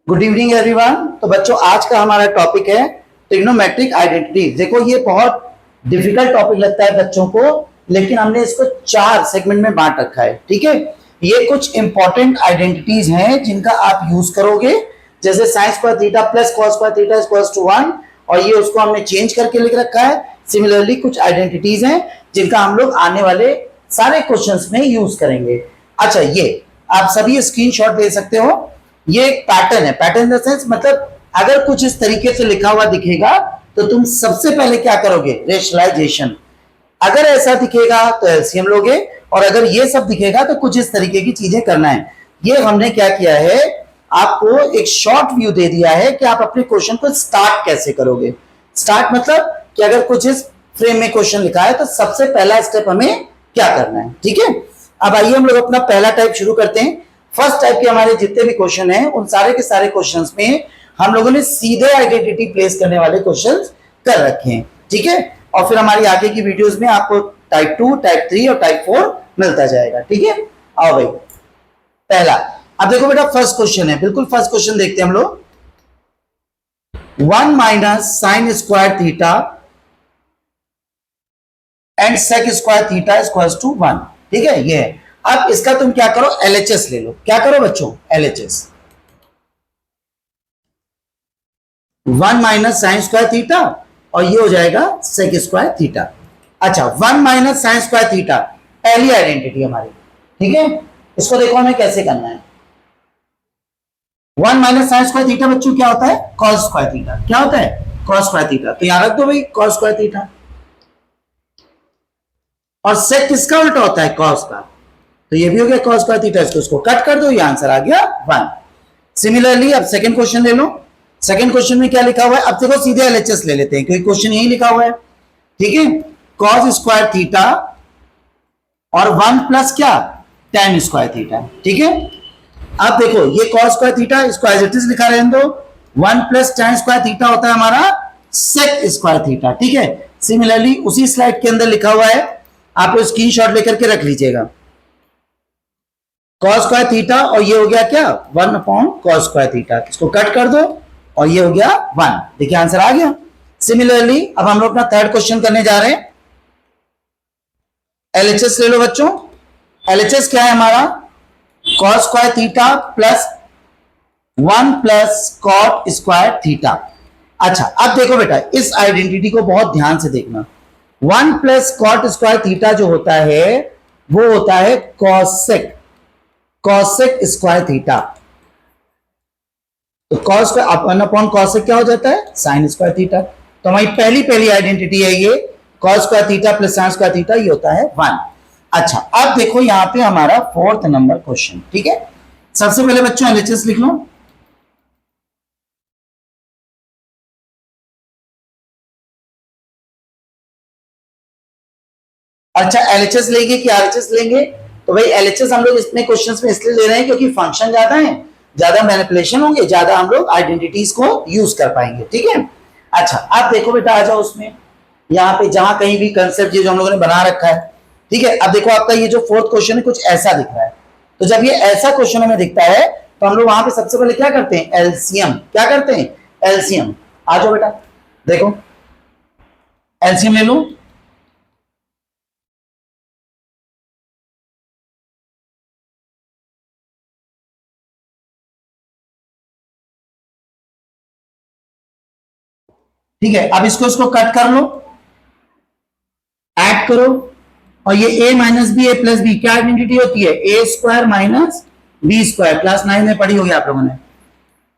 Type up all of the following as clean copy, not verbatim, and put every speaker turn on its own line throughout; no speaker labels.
Good evening everyone. तो बच्चों आज का हमारा टॉपिक है ट्रिग्नोमेट्रिक आइडेंटिटी। देखो ये बहुत डिफिकल्ट टॉपिक लगता है बच्चों को, लेकिन हमने इसको 4 सेगमेंट में बांट रखा है। ठीक है, ये कुछ इंपॉर्टेंट आइडेंटिटीज हैं जिनका आप यूज करोगे, जैसे sine square theta plus cos square theta equals to 1, और ये उसको हमने चेंज करके लिख रखा है। सिमिलरली कुछ आइडेंटिटीज हैं जिनका हम लोग आने वाले सारे क्वेश्चंस में यूज करेंगे। अच्छा, ये आप सभी स्क्रीनशॉट ले सकते हो। ये एक पैटर्न है। पैटर्न इन द सेंस मतलब अगर कुछ इस तरीके से लिखा हुआ दिखेगा तो तुम सबसे पहले क्या करोगे? रेशनलाइजेशन। अगर ऐसा दिखेगा तो एलसीएम लोगे, और अगर ये सब दिखेगा तो कुछ इस तरीके की चीजें करना है। ये हमने क्या किया है, आपको एक शॉर्ट व्यू दे दिया है कि आप अपने क्वेश्चन को स्टार्ट कैसे करोगे। स्टार्ट मतलब कि अगर कुछ इस फ्रेम में क्वेश्चन लिखा है तो सबसे पहला स्टेप हमें क्या करना है। ठीक है, अब आइए हम लोग अपना पहला टाइप शुरू करते हैं। फर्स्ट टाइप के हमारे जितने भी क्वेश्चन हैं उन सारे के सारे क्वेश्चंस में हम लोगों ने सीधे आइडेंटिटी प्लेस करने वाले क्वेश्चंस कर रखे हैं। ठीक है, और फिर हमारी आगे की वीडियोस में आपको टाइप 2, टाइप 3 और टाइप 4 मिलता जाएगा। ठीक है, आओ भाई पहला। अब देखो बेटा, फर्स्ट क्वेश्चन है, बिल्कुल फर्स्ट क्वेश्चन देखते हैं हम लोग। 1 minus sine square theta and sec square theta equals to 1। ठीक है, ये है। अब इसका तुम क्या करो, एलएचएस ले लो। क्या करो बच्चों? LHS. 1 minus sine square theta और ये हो जाएगा सेक स्क्वायर थीटा। अच्छा, 1 माइनस साइन स्क्वायर थीटा पहली आइडेंटिटी हमारी। ठीक है, इसको देखो हमें कैसे करना है। 1 माइनस साइन स्क्वायर थीटा बच्चों क्या होता है? Cos square theta. क्या होता है? Cos square theta. तो यहां रख दो भाई कॉस स्क्वायर थीटा। और सेक किसका उल्टा होता है? कॉस का। तो ये भी हो गया कॉस स्क्वायर थीटा। इसको कट कर दो, ये आंसर आ गया 1। सिमिलरली अब सेकंड क्वेश्चन ले लो। सेकंड क्वेश्चन में क्या लिखा हुआ है? अब देखो सीधे एलएचएस ले लेते हैं क्योंकि क्वेश्चन यही लिखा हुआ है। ठीक है, कॉस स्क्वायर थीटा और 1 प्लस क्या? tan square theta. ठीक है, अब देखो ये कॉस स्क्वायर थीटा, इसको एज इट इज लिखा रहने दो। 1 प्लस tan स्क्वायर थीटा होता है हमारा सेक स्क्वायर थीटा। ठीक है, सिमिलरली उसी स्लाइड के अंदर लिखा हुआ है, आप स्क्रीनशॉट लेकर के रख लीजिएगा। कॉस स्क्वायर थीटा और ये हो गया क्या? 1 अपॉन कॉस स्क्वायर थीटा। इसको कट कर दो और ये हो गया 1। देखिए आंसर आ गया। सिमिलरली अब हम लोग अपना थर्ड क्वेश्चन करने जा रहे हैं। एलएचएस ले लो बच्चों। एलएचएस क्या है हमारा? Cos square theta plus 1 plus cot square theta. अच्छा, अब देखो बेटा, इस आइडेंटिटी को बहुत ध्यान से देखना। 1 प्लस कॉट स्क्वायर थीटा जो होता है वो होता है कॉसेक स्क्वायर थीटा। तो कॉस का अपन अपॉन कॉसेक क्या हो जाता है? Sine square theta. तो हमारी पहली आइडेंटिटी है ये, cos square theta plus sign square theta, ये होता है 1। अच्छा, अब देखो यहां पे हमारा 4th नंबर क्वेश्चन। ठीक है, सबसे पहले बच्चों एलएचएस लिख लो। अच्छा, एलएचएस लेंगे कि आरएचएस लेंगे? तो भाई एलएचएस हम लोग इसमें क्वेश्चंस में इसलिए ले रहे हैं क्योंकि फंक्शन ज्यादा है, ज्यादा मैनिपुलेशन होंगे, ज्यादा हम लोग आइडेंटिटीज को यूज कर पाएंगे। ठीक है, अच्छा अब देखो बेटा, आ जाओ उसमें, यहाँ पे जहां कहीं भी कंसेप्ट जो हम लोगों ने बना रखा है। ठीक है, अब देखो आपका ये जो 4th क्वेश्चन है कुछ ऐसा दिख रहा है। तो जब ये ऐसा क्वेश्चन हमें दिखता है तो हम लोग वहां पे सबसे पहले क्या करते हैं? एलसीएम। क्या करते हैं? एलसीएम। आ जाओ बेटा, देखो एलसीएम ले लो। ठीक है, अब इसको कट कर लो, ऐड करो, और ये a minus B, A plus B क्या आइडेंटिटी होती है? A square minus B square. Class 9 में पढ़ी होगी आप लोगों ने।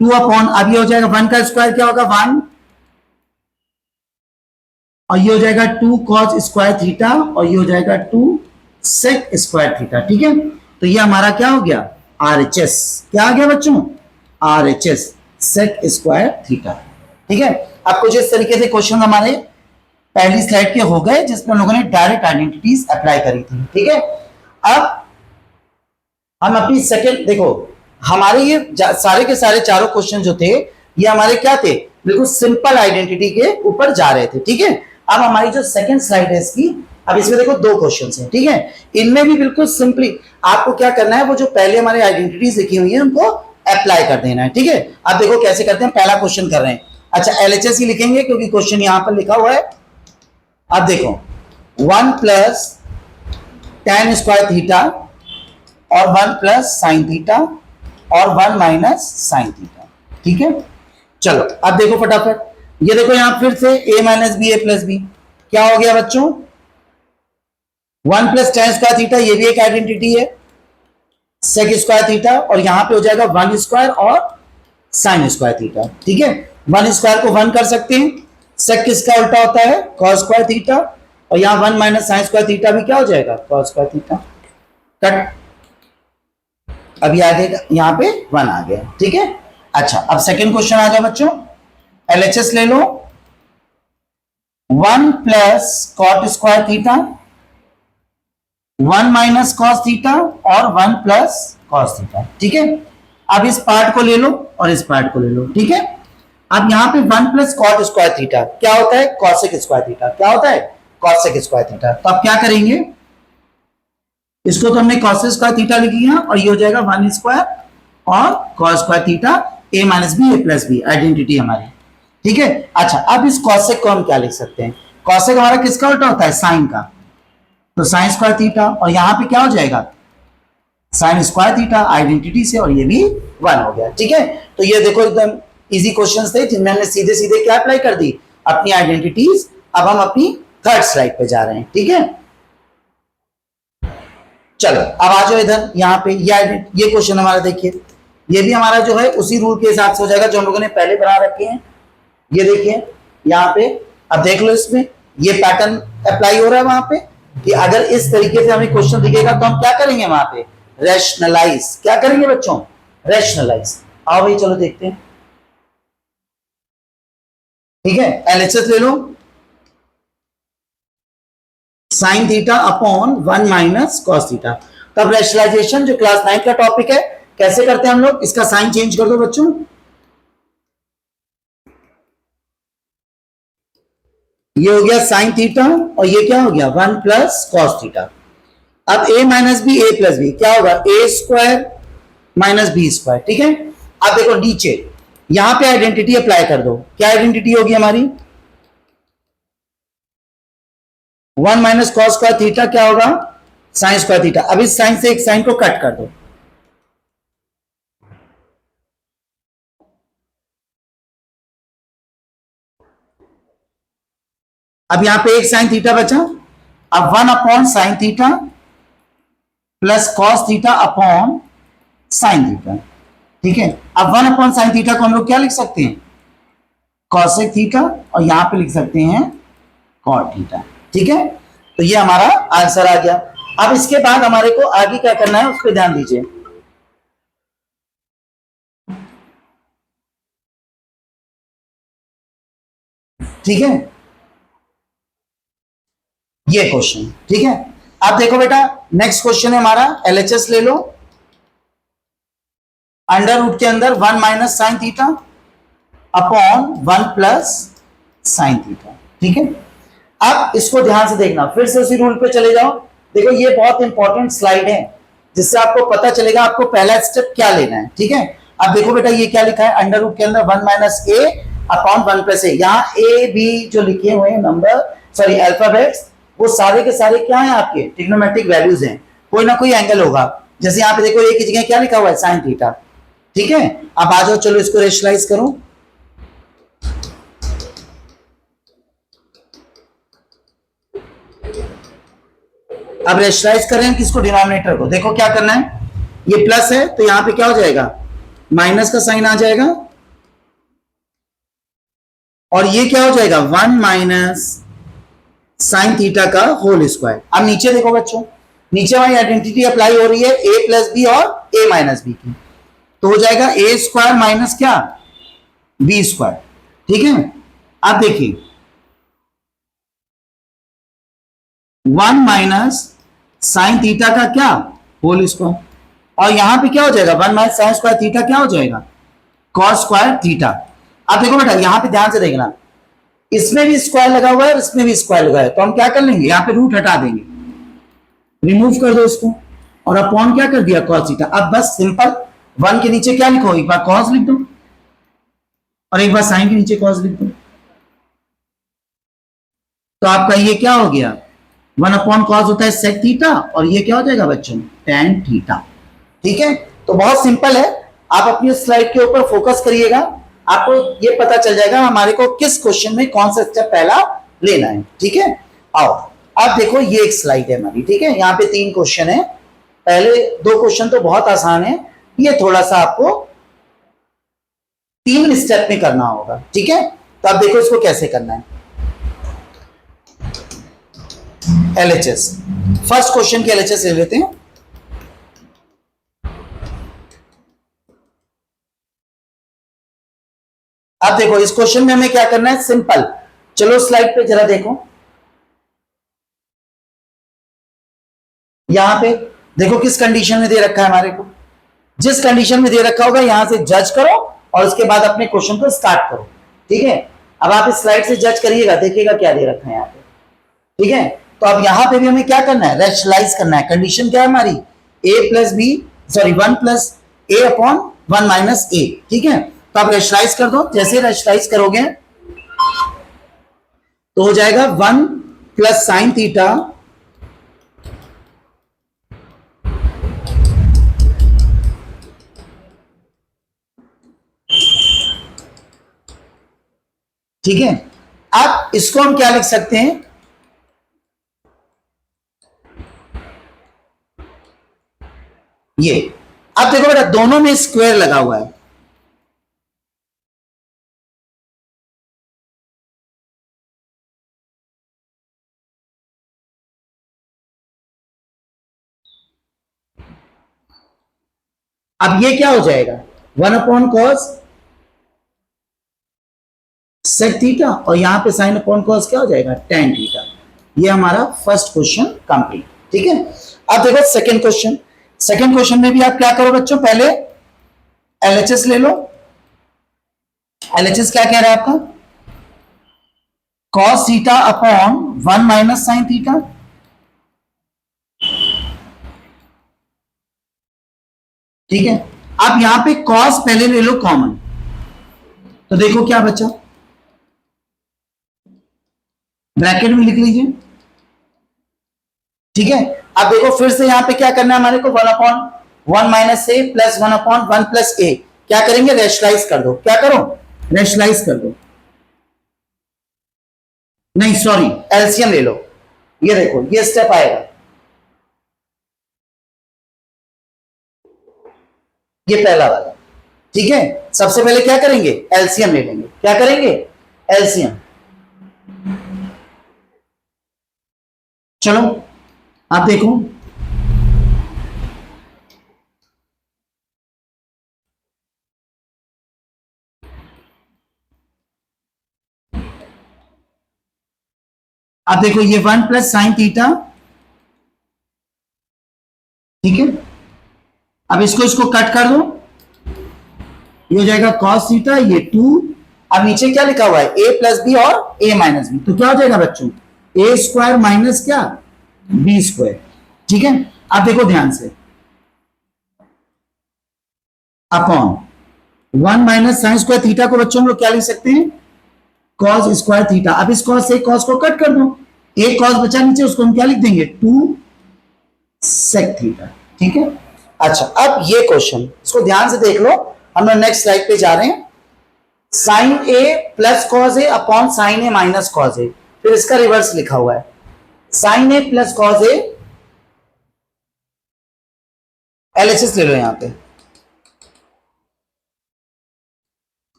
2 अपॉन, अब ये हो जाएगा 1 का स्क्वायर क्या होगा? 1, और ये हो जाएगा 2 कॉस स्क्वायर थीटा, और ये हो जाएगा 2 सेक स्क्वायर थीटा। ठीक है, तो ये हमारा क्या हो गया? आरएचएस। क्या आ गया बच्चों? RHS, sec square theta. ठीक है, अब कुछ इस तरीके से क्वेश्चन हमारे पहली स्लाइड के हो गए जिसमें लोगों ने डायरेक्ट आइडेंटिटीज अप्लाई करी थी। ठीक है, अब हम अपनी सेकंड, देखो हमारे ये सारे के सारे चारों क्वेश्चन जो थे ये हमारे क्या थे? बिल्कुल सिंपल आइडेंटिटी के ऊपर जा रहे थे। ठीक है, अब हमारी जो सेकंड स्लाइड है इसकी, अब इसमें देखो 2 क्वेश्चंस हैं। ठीक है, इनमें भी बिल्कुल सिंपली आपको क्या करना है, वो जो पहले हमारे आइडेंटिटीज लिखी हुई है उनको अप्लाई कर देना है, ठीक है। अब देखो कैसे करते हैं, पहला क्वेश्चन कर रहे हैं। अच्छा LHS ही लिखेंगे क्योंकि क्वेश्चन यहां पर लिखा हुआ है। अब देखो 1 प्लस tan स्क्वायर थीटा और 1 प्लस साइन थीटा और 1 माइनस साइन थीटा, ठीक है। चलो अब देखो फटाफट, ये देखो यहां फिर से a minus B A plus B, क्या हो गया बच्चों 1 प्लस tan स्क्वायर थीटा, ये भी एक आइडेंटिटी है, सेक स्क्वायर थीटा, और यहां पे हो जाएगा 1 स्क्वायर और साइन स्क्वायर थीटा, ठीक है। 1 स्क्वायर को 1 कर सकते हैं, सेक किसका उल्टा होता है कॉस स्क्वायर थीटा, और यहां 1 माइनस साइन स्क्वायर थीटा भी क्या हो जाएगा कॉस स्क्वायर थीटा, कट। अभी आगे यहां पे 1 आ गया, ठीक है। अच्छा अब सेकंड क्वेश्चन आ गया बच्चों, LHS ले लो, 1 plus cot square theta, 1 minus cos theta और 1 प्लस कॉस थीटा, ठीक है। अब इस पार्ट को ले लो और इस पार्ट को ले लो, ठीक है। अब यहां पे 1 प्लस कॉट स्क्वायर थीटा क्या होता है कॉसेक स्क्वायर थीटा, क्या होता है कॉसेक स्क्वायर थीटा। तो अब क्या करेंगे, इसको तो हमने कॉसेक स्क्वायर थीटा लिख लिया और ये हो जाएगा 1 स्क्वायर और cos square theta a minus B A plus B, identity हमारी, ठीक है। अच्छा अब इस कॉसेक को हम क्या लिख सकते हैं, कॉसेक हमारा किसका उल्टा होता है साइन का, तो साइन स्क्वायर थीटा, और यहां पे क्या हो जाएगा साइन स्क्वायर थीटा आइडेंटिटी से, और ये भी 1 हो गया, ठीक है। तो ये देखो एकदम इजी क्वेश्चंस थे जिनमें हमने सीधे सीधे क्या अप्लाई कर दी अपनी आइडेंटिटीज। अब हम अपनी थर्ड स्लाइड पे जा रहे हैं, ठीक है। चलो अब आ जाओ इधर, यहाँ पे ये क्वेश्चन हमारा देखिए, ये भी हमारा जो है उसी रूल के हिसाब से हो जाएगा जो हम लोगों ने पहले बना रखे हैं। ये देखिए यहाँ पे, अब देख लो इसमें ये पैटर्न अप्लाई हो रहा है वहां पे, कि अगर इस तरीके से हमें क्वेश्चन दिखेगा तो हम क्या करेंगे वहां पे रैशनलाइज, क्या करेंगे बच्चों रैशनलाइज। आओ भाई चलो देखते हैं, ठीक है। LHS ले लो, sine theta upon 1 minus cos theta. तब रैशनलाइजेशन जो क्लास 9 का टॉपिक है कैसे करते हैं हम लोग, इसका साइन चेंज कर दो बच्चों, ये हो गया साइन थीटा और ये क्या हो गया 1 प्लस कॉस थीटा। अब a minus B A plus B क्या होगा A square minus B square, ठीक है। अब देखो नीचे यहां पे आइडेंटिटी अप्लाई कर दो, क्या आइडेंटिटी होगी हमारी 1 माइनस कॉस स्क्वायर थीटा क्या होगा साइन स्क्वायर थीटा। अब इस साइन से एक साइन को कट कर दो, अब यहां पे एक साइन थीटा बचा, अब 1 upon sine theta plus cos theta upon sine theta, ठीक है। अब 1 अपॉन साइन थीटा को हम लोग क्या लिख सकते हैं कॉसेक थीटा, और यहां पे लिख सकते हैं कॉट थीटा, ठीक है। तो ये हमारा आंसर आ गया। अब इसके बाद हमारे को आगे क्या करना है उस पर ध्यान दीजिए, ठीक है, ये क्वेश्चन, ठीक है। अब देखो बेटा नेक्स्ट क्वेश्चन है हमारा, LHS ले लो, अंडर रूट के अंदर 1 minus sign theta upon 1 plus sine theta, ठीक है। अब इसको ध्यान से देखना, फिर से उसी रूल पे चले जाओ। देखो ये बहुत इंपॉर्टेंट स्लाइड है जिससे आपको पता चलेगा आपको पहला स्टेप क्या लेना है, ठीक है। अब देखो बेटा ये क्या लिखा है अंडर रूट के अंदर 1 माइनस ए अपॉन 1 प्लस ए, यहाँ ए बी जो लिखे हुए हैं नंबर सॉरी अल्फाबेट्स वो सारे के सारे क्या है आपके ट्रिग्नोमेट्रिक वैल्यूज हैं, कोई ना कोई एंगल होगा। जैसे यहाँ पे देखो एक ही जगह क्या लिखा हुआ है साइन थीटा, ठीक है। अब आ जाओ चलो इसको रेशनलाइज करो, अब रेशनलाइज कर रहे हैं किसको डिनोमिनेटर को। देखो क्या करना है, ये प्लस है तो यहां पे क्या हो जाएगा माइनस का साइन आ जाएगा, और ये क्या हो जाएगा 1 माइनस साइन थीटा का होल स्क्वायर। अब नीचे देखो बच्चों, नीचे हमारी आइडेंटिटी अप्लाई हो रही है a प्लस बी और a माइनस बी की, तो हो जाएगा a स्क्वायर माइनस क्या b स्क्वायर, ठीक है। अब देखिए 1 माइनस साइन थीटा का क्या होल स्क्वायर, और यहां पे क्या हो जाएगा 1 माइनस साइन स्क्वायर थीटा क्या हो जाएगा कॉस स्क्वायर थीटा। अब देखो बेटा यहां पे ध्यान से देखना, इसमें भी स्क्वायर लगा हुआ है इसमें भी स्क्वायर लगा है, तो हम क्या कर लेंगे यहाँ पे रूट हटा देंगे, रिमूव कर दो इसको, और अपॉन क्या कर दिया कॉस थीटा। अब बस सिंपल 1 के नीचे क्या लिखो, एक बार कॉस लिख दो और एक बार साइन के नीचे कॉस लिख दो, तो आपका ये क्या हो गया, 1 अपॉन कॉस होता है सेक थीटा और ये क्या हो जाएगा बच्चों, टेन थीटा। ठीक है, तो बहुत सिंपल है, आप अपनी स्लाइड के ऊपर फोकस करिएगा, आपको ये पता चल जाएगा हमारे को किस क्वेश्चन में कौन सा स्टेप पहला लेना है। ठीक है, आओ अब देखो ये एक स्लाइड है हमारी। ठीक है, यहाँ पे 3 क्वेश्चन है, पहले 2 क्वेश्चन तो बहुत आसान है, ये थोड़ा सा आपको 3 स्टेप में करना होगा। ठीक है, तो आप देखो इसको कैसे करना है। LHS, फर्स्ट क्वेश्चन के LHS ले लेते हैं। अब देखो इस क्वेश्चन में हमें क्या करना है, सिंपल, चलो स्लाइड पे जरा देखो, यहां पे देखो किस कंडीशन में दे रखा है हमारे को, जिस कंडीशन में दे रखा होगा यहां से जज करो और उसके बाद अपने क्वेश्चन को स्टार्ट करो। ठीक है, अब आप इस स्लाइड से जज करिएगा, देखिएगा क्या दे रखा है यहाँ पे। ठीक है, तो अब यहां पे भी हमें क्या करना है, रैशनलाइज करना है। कंडीशन क्या है हमारी, a plus B, sorry 1 plus A upon 1 minus A. ठीक है, तो आप रैशनलाइज कर दो, जैसे रैशनलाइज करोगे तो हो जाएगा 1 प्लस साइन थीटा ठीक है, अब इसको हम क्या लिख सकते हैं, ये, अब देखो बेटा दोनों में स्क्वायर लगा हुआ है, अब ये क्या हो जाएगा, 1 अपॉन कॉस सेक थीटा और यहां पे साइन अपॉन कॉस क्या हो जाएगा, टेन थीटा। ये हमारा फर्स्ट क्वेश्चन कंप्लीट। ठीक है, अब देखो सेकंड क्वेश्चन, सेकंड क्वेश्चन में भी आप क्या करो बच्चों, पहले LHS ले लो। LHS क्या कह रहा है आपका, cos theta upon 1 minus sine theta. ठीक है, अब यहां पे कॉस पहले ले लो कॉमन, तो देखो क्या बचा, ब्रैकेट में लिख लीजिए। ठीक है, अब देखो फिर से यहां पे क्या करना है हमारे को, 1 अपॉन 1 माइनस ए प्लस 1 अपॉन 1 प्लस ए, क्या करेंगे, रैशनलाइज कर दो, क्या करो, रैशनलाइज कर दो, नहीं सॉरी एलसीएम ले लो, ये देखो ये स्टेप आएगा, ये पहला वाला। ठीक है, सबसे पहले क्या करेंगे, एलसीएम ले लेंगे, क्या करेंगे, एलसीएम। चलो आप देखो, अब देखो ये 1 प्लस साइन थीटा। ठीक है, अब इसको इसको कट कर दो, ये हो जाएगा कॉस थीटा, ये 2, अब नीचे क्या लिखा हुआ है, a प्लस बी और a माइनस बी, तो क्या हो जाएगा बच्चों, a स्क्वायर माइनस क्या, b स्क्वायर। ठीक है, अब देखो ध्यान से, upon 1 minus sine square theta को बच्चों हम लोग क्या लिख सकते हैं, कॉस स्क्वायर थीटा। अब इस कॉस से कॉस को कट कर दो, एक कॉस बचा नीचे, उसको हम क्या लिख देंगे, 2 सेक थीटा। ठीक है, अच्छा अब ये क्वेश्चन, इसको ध्यान से देख लो, हम लोग नेक्स्ट स्लाइड पे जा रहे हैं। Sign A plus cos A upon sine A minus cos A, फिर इसका रिवर्स लिखा हुआ है, sign A plus cos A, LHS ले लो यहां पे,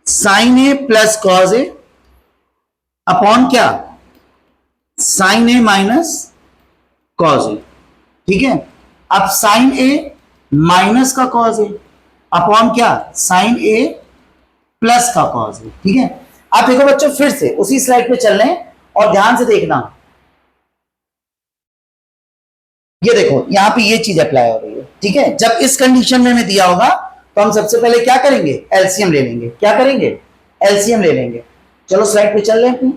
sign A plus cos A upon क्या, sign A minus cos A. ठीक है, अब साइन ए माइनस का कॉस ए अपॉन क्या, साइन ए प्लस का कॉस ए। ठीक है, अब देखो बच्चों फिर से उसी स्लाइड पे चल रहे हैं और ध्यान से देखना, ये देखो यहां पे ये चीज अप्लाई हो रही है। ठीक है, जब इस कंडीशन में हमें दिया होगा तो हम सबसे पहले क्या करेंगे, एलसीएम ले लेंगे, क्या करेंगे, एलसीएम ले लेंगे। चलो स्लाइड पे चल रहे हैं,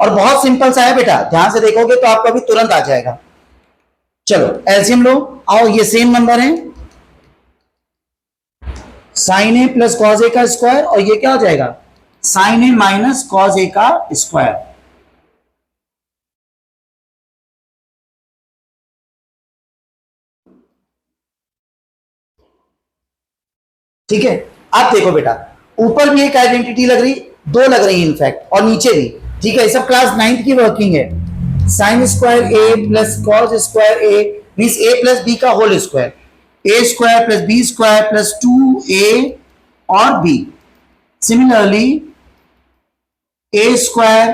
और बहुत सिंपल सा है बेटा, ध्यान से देखोगे तो आपको अभी तुरंत आ जाएगा। चलो एलसीएम लो, आओ ये सेम नंबर है, साइन ए प्लस कॉज ए का स्क्वायर, और ये क्या हो जाएगा साइन ए माइनस कॉज ए का स्क्वायर। ठीक है, आप देखो बेटा, ऊपर भी एक आइडेंटिटी लग रही, दो लग रही इनफैक्ट, और नीचे भी। ठीक है, सब क्लास 9th की वर्किंग है। Sine square A plus cos square A means A plus B का whole square, A square plus B square plus 2a और b। Similarly A square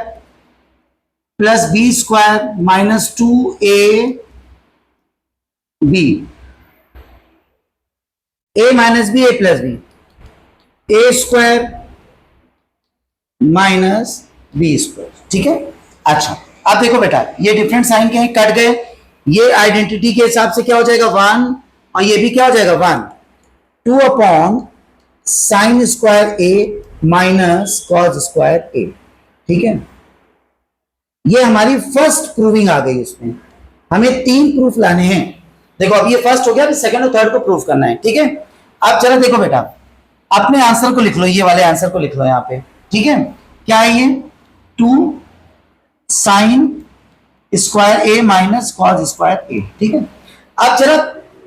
plus B square minus 2ab, a minus B, A plus B, A square minus B square. ठीक है, अच्छा अब देखो बेटा, ये different sign के हैं, कट गए। ये आइडेंटिटी के हिसाब से क्या हो जाएगा 1, और ये भी क्या हो जाएगा 1, 2 अपॉन साइन स्क्वायर ए माइनस कॉज स्क्वायर ए। ठीक है, ये हमारी फर्स्ट प्रूविंग आ गई। इसमें हमें 3 प्रूफ लाने हैं। देखो अब ये फर्स्ट हो गया, सेकंड और थर्ड को प्रूफ करना है। ठीक है, अब चलो देखो बेटा, अपने आंसर को लिख लो, ये वाले आंसर को लिख लो यहां पे। ठीक है, क्या है ये 2 साइन स्क्वायर ए माइनस कॉज स्क्वायर ए। ठीक है, अब जरा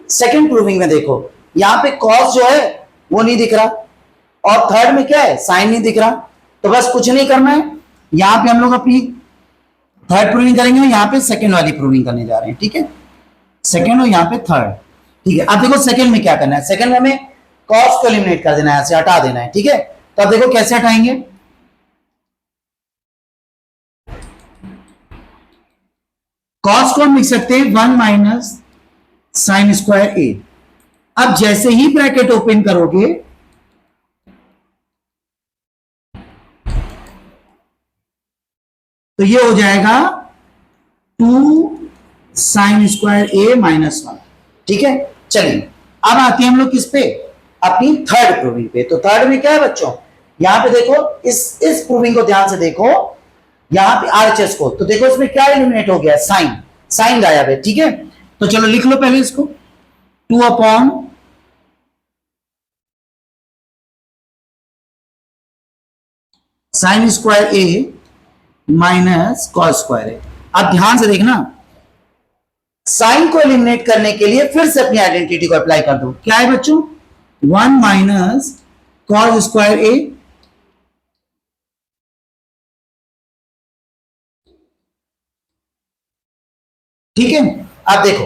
सेकंड प्रूविंग में देखो, यहां पे कॉज जो है वो नहीं दिख रहा, और थर्ड में क्या है साइन नहीं दिख रहा। तो बस कुछ नहीं करना है, यहां पे हम लोग अपनी थर्ड प्रूविंग करेंगे, और यहां पे सेकंड वाली प्रूविंग करने जा रहे हैं। ठीक है, सेकंड और यहां पे थर्ड। ठीक है, अब देखो सेकंड में क्या करना है, सेकंड में हमें कॉस को एलिमिनेट कर देना है, यहां से हटा देना है। ठीक है, तो अब देखो कैसे हटाएंगे। कॉस को हम लिख सकते हैं 1 माइनस साइन स्क्वायर ए। अब जैसे ही ब्रैकेट ओपन करोगे तो ये हो जाएगा 2 साइन स्क्वायर ए माइनस 1। ठीक है, चलिए अब आते हैं हम लोग किस पे, अपनी थर्ड प्रूविंग पे। तो थर्ड में क्या है बच्चों, यहां पे देखो, इस प्रूविंग को ध्यान से देखो, यहां पे आरएचएस को, तो देखो इसमें क्या एलिमिनेट हो गया, साइन, साइन गायब है। ठीक है, तो चलो लिख लो पहले इसको, 2 अपॉन साइन स्क्वायर ए माइनस कॉस स्क्वायर ए। अब ध्यान से देखना, साइन को एलिमिनेट करने के लिए फिर से अपनी आइडेंटिटी को अप्लाई कर दो। क्या है बच्चों, 1 माइनस कॉस स्क्वायर ए, ठीक है। अब देखो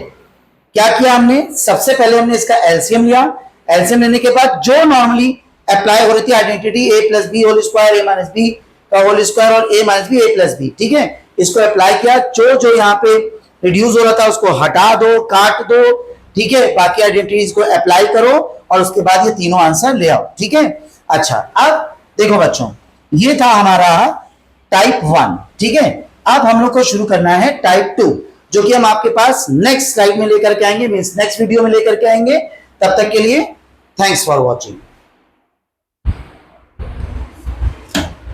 क्या किया हमने, सबसे पहले हमने इसका एलसीएम लिया। एलसीएम लेने के बाद जो नॉर्मली अप्लाई हो रही थी आइडेंटिटी, ए प्लस बी होल स्क्वायर ए माइनस बी का होल स्क्वायर और ए minus B A plus B. ठीक है, इसको अप्लाई किया, जो जो यहाँ पे रिड्यूस हो रहा था उसको हटा दो, काट दो। ठीक है, बाकी आइडेंटिटीज को अप्लाई करो और उसके बाद ये तीनों आंसर ले आओ। ठीक है, अच्छा अब देखो बच्चों, ये था हमारा टाइप 1। ठीक है, अब हम लोग को शुरू करना है टाइप 2, जो कि हम आपके पास नेक्स्ट स्लाइड में लेकर के आएंगे, मींस नेक्स्ट वीडियो में लेकर के आएंगे। तब तक के लिए थैंक्स फॉर वॉचिंग।